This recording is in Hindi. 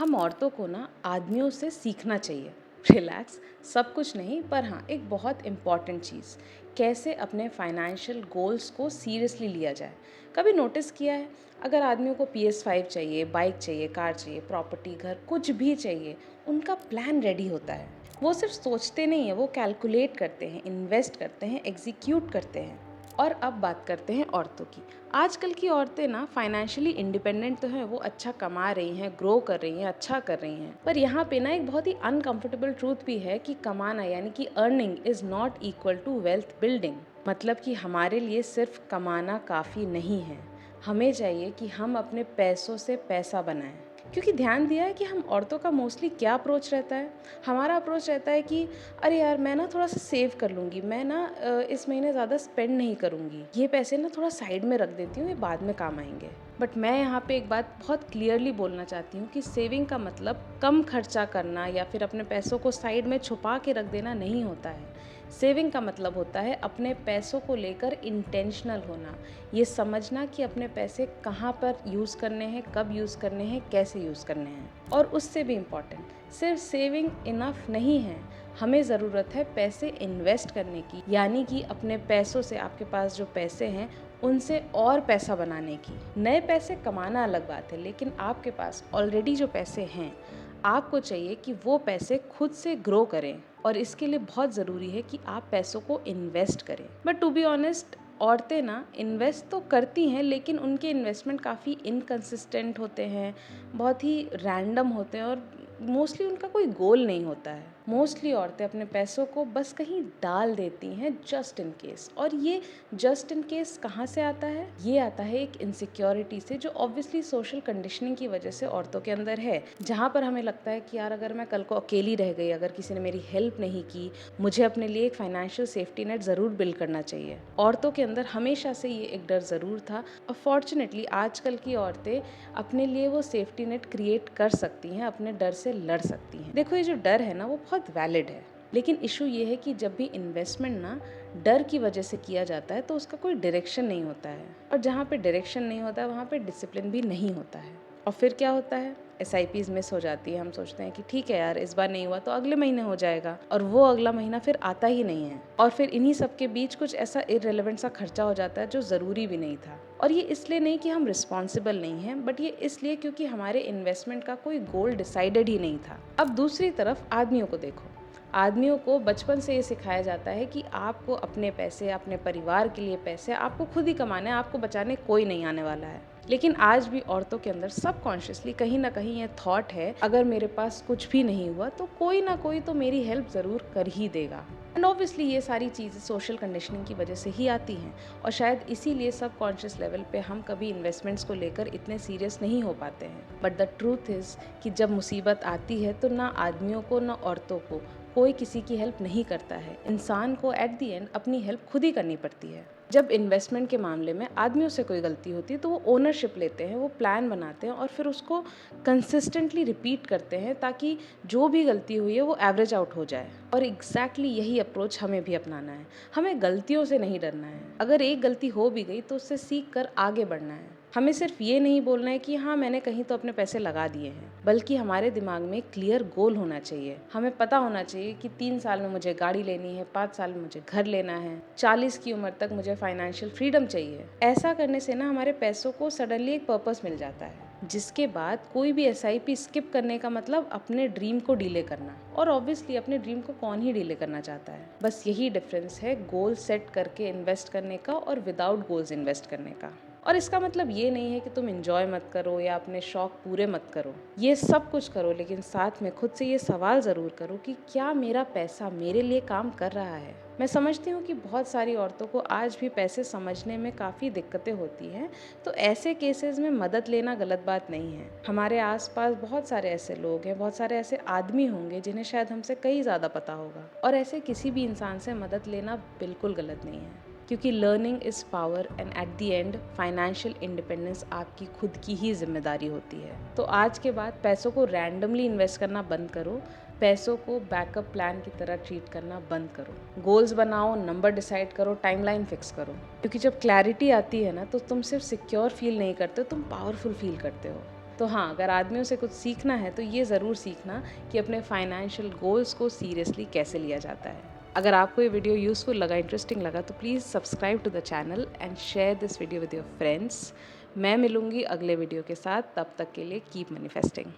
हम औरतों को ना आदमियों से सीखना चाहिए। रिलैक्स, सब कुछ नहीं, पर हाँ एक बहुत इम्पॉर्टेंट चीज़, कैसे अपने फाइनेंशियल गोल्स को सीरियसली लिया जाए। कभी नोटिस किया है, अगर आदमियों को PS5 चाहिए, बाइक चाहिए, कार चाहिए, प्रॉपर्टी, घर, कुछ भी चाहिए, उनका प्लान रेडी होता है। वो सिर्फ सोचते नहीं है, वो कैलकुलेट करते हैं, इन्वेस्ट करते हैं, एग्जीक्यूट करते हैं। और अब बात करते हैं औरतों की। आजकल की औरतें ना फाइनेंशियली इंडिपेंडेंट तो हैं, वो अच्छा कमा रही हैं, ग्रो कर रही हैं, अच्छा कर रही हैं। पर यहाँ पे ना एक बहुत ही अनकंफर्टेबल ट्रूथ भी है कि कमाना यानी कि earning is not equal to wealth building. मतलब कि हमारे लिए सिर्फ कमाना काफ़ी नहीं है, हमें चाहिए कि हम अपने पैसों से पैसा बनाएं। क्योंकि ध्यान दिया है कि हम औरतों का मोस्टली क्या अप्रोच रहता है। हमारा अप्रोच रहता है कि अरे यार मैं ना थोड़ा सा सेव कर लूँगी, मैं ना इस महीने ज़्यादा स्पेंड नहीं करूँगी, ये पैसे ना थोड़ा साइड में रख देती हूँ, ये बाद में काम आएंगे। बट मैं यहाँ पे एक बात बहुत क्लियरली बोलना चाहती हूँ कि सेविंग का मतलब कम खर्चा करना या फिर अपने पैसों को साइड में छुपा के रख देना नहीं होता है। सेविंग का मतलब होता है अपने पैसों को लेकर इंटेंशनल होना, ये समझना कि अपने पैसे कहाँ पर यूज़ करने हैं, कब यूज़ करने हैं, कैसे यूज़ करने हैं। और उससे भी इम्पॉर्टेंट, सिर्फ सेविंग इनफ नहीं है, हमें ज़रूरत है पैसे इन्वेस्ट करने की, यानी कि अपने पैसों से, आपके पास जो पैसे हैं उनसे और पैसा बनाने की। नए पैसे कमाना अलग बात है, लेकिन आपके पास ऑलरेडी जो पैसे हैं, आपको चाहिए कि वो पैसे खुद से ग्रो करें। और इसके लिए बहुत ज़रूरी है कि आप पैसों को इन्वेस्ट करें। बट टू बी ऑनेस्ट, औरतें ना इन्वेस्ट तो करती हैं, लेकिन उनके इन्वेस्टमेंट काफ़ी इनकंसिस्टेंट होते हैं, बहुत ही रैंडम होते हैं, और मोस्टली उनका कोई गोल नहीं होता है। मोस्टली औरतें अपने पैसों को बस कहीं डाल देती हैं जस्ट इन केस। और ये जस्ट इन केस कहाँ से आता है? ये आता है एक इनसिक्योरिटी से, जो ऑब्वियसली सोशल कंडीशनिंग की वजह से औरतों के अंदर है। जहाँ पर हमें लगता है कि यार अगर मैं कल को अकेली रह गई, अगर किसी ने मेरी हेल्प नहीं की, मुझे अपने लिए एक फाइनेंशियल सेफ्टी नेट ज़रूर बिल्ड करना चाहिए। औरतों के अंदर हमेशा से ये एक डर ज़रूर था, और फॉर्चुनेटली आजकल की औरतें अपने लिए वो सेफ्टी नेट क्रिएट कर सकती हैं, अपने डर से लड़ सकती हैं। देखो, ये जो डर है ना, वो बहुत वैलिड है, लेकिन इशू ये है कि जब भी इन्वेस्टमेंट ना डर की वजह से किया जाता है तो उसका कोई डायरेक्शन नहीं होता है, और जहाँ पे डायरेक्शन नहीं होता है वहाँ पे डिसिप्लिन भी नहीं होता है। और फिर क्या होता है? SIPs मिस हो जाती है। हम सोचते हैं कि ठीक है यार, इस बार नहीं हुआ तो अगले महीने हो जाएगा, और वो अगला महीना फिर आता ही नहीं है। और फिर इन्हीं सब के बीच कुछ ऐसा इररिलेवेंट सा खर्चा हो जाता है जो ज़रूरी भी नहीं था। और ये इसलिए नहीं कि हम रिस्पॉन्सिबल नहीं हैं, बट ये इसलिए क्योंकि हमारे इन्वेस्टमेंट का कोई गोल डिसाइडेड ही नहीं था। अब दूसरी तरफ आदमियों को देखो। आदमियों को बचपन से ये सिखाया जाता है कि आपको अपने पैसे, अपने परिवार के लिए पैसे आपको खुद ही कमाने हैं, आपको बचाने कोई नहीं आने वाला है। लेकिन आज भी औरतों के अंदर सबकॉन्शियसली कहीं ना कहीं ये थॉट है, अगर मेरे पास कुछ भी नहीं हुआ तो कोई ना कोई तो मेरी हेल्प ज़रूर कर ही देगा। एंड ऑब्वियसली ये सारी चीज़ें सोशल कंडीशनिंग की वजह से ही आती हैं, और शायद इसीलिए सबकॉन्शियस लेवल पे हम कभी इन्वेस्टमेंट्स को लेकर इतने सीरियस नहीं हो पाते हैं। बट द ट्रूथ इज़ कि जब मुसीबत आती है तो ना आदमियों को ना औरतों को कोई किसी की हेल्प नहीं करता है। इंसान को एट द एंड अपनी हेल्प खुद ही करनी पड़ती है। जब इन्वेस्टमेंट के मामले में आदमियों से कोई गलती होती है तो वो ओनरशिप लेते हैं, वो प्लान बनाते हैं और फिर उसको कंसिस्टेंटली रिपीट करते हैं, ताकि जो भी गलती हुई है वो एवरेज आउट हो जाए। और एग्जैक्टली यही अप्रोच हमें भी अपनाना है। हमें गलतियों से नहीं डरना है। अगर एक गलती हो भी गई तो उससे सीख कर आगे बढ़ना है। हमें सिर्फ ये नहीं बोलना है कि हाँ मैंने कहीं तो अपने पैसे लगा दिए हैं, बल्कि हमारे दिमाग में क्लियर गोल होना चाहिए। हमें पता होना चाहिए कि 3 साल में मुझे गाड़ी लेनी है, 5 साल में मुझे घर लेना है, 40 की उम्र तक मुझे फाइनेंशियल फ्रीडम चाहिए। ऐसा करने से ना हमारे पैसों को सडनली एक पर्पस मिल जाता है, जिसके बाद कोई भी SIP स्किप करने का मतलब अपने ड्रीम को डिले करना। और ऑब्वियसली अपने ड्रीम को कौन ही डिले करना चाहता है। बस यही डिफरेंस है गोल सेट करके इन्वेस्ट करने का और विदाउट गोल्स इन्वेस्ट करने का। और इसका मतलब ये नहीं है कि तुम एंजॉय मत करो या अपने शौक पूरे मत करो, ये सब कुछ करो, लेकिन साथ में खुद से ये सवाल ज़रूर करो कि क्या मेरा पैसा मेरे लिए काम कर रहा है। मैं समझती हूँ कि बहुत सारी औरतों को आज भी पैसे समझने में काफ़ी दिक्कतें होती हैं, तो ऐसे केसेस में मदद लेना गलत बात नहीं है। हमारे आसपास बहुत सारे ऐसे लोग हैं, बहुत सारे ऐसे आदमी होंगे जिन्हें शायद हमसे कहीं ज़्यादा पता होगा, और ऐसे किसी भी इंसान से मदद लेना बिल्कुल गलत नहीं है, क्योंकि learning is power and at the end financial independence आपकी खुद की ही जिम्मेदारी होती है। तो आज के बाद पैसों को रैंडमली इन्वेस्ट करना बंद करो, पैसों को बैकअप प्लान की तरह ट्रीट करना बंद करो। गोल्स बनाओ, नंबर डिसाइड करो, टाइमलाइन फिक्स करो, क्योंकि जब क्लैरिटी आती है ना तो तुम सिर्फ सिक्योर फील नहीं करते, तुम पावरफुल फील करते हो। तो हाँ, अगर आदमियों से कुछ सीखना है तो ये ज़रूर सीखना कि अपने फाइनेंशियल गोल्स को सीरियसली कैसे लिया जाता है। अगर आपको ये वीडियो यूज़फुल लगा, इंटरेस्टिंग लगा तो please subscribe to the channel and share this video with your friends. मैं मिलूँगी अगले वीडियो के साथ, तब तक के लिए कीप मैनिफेस्टिंग।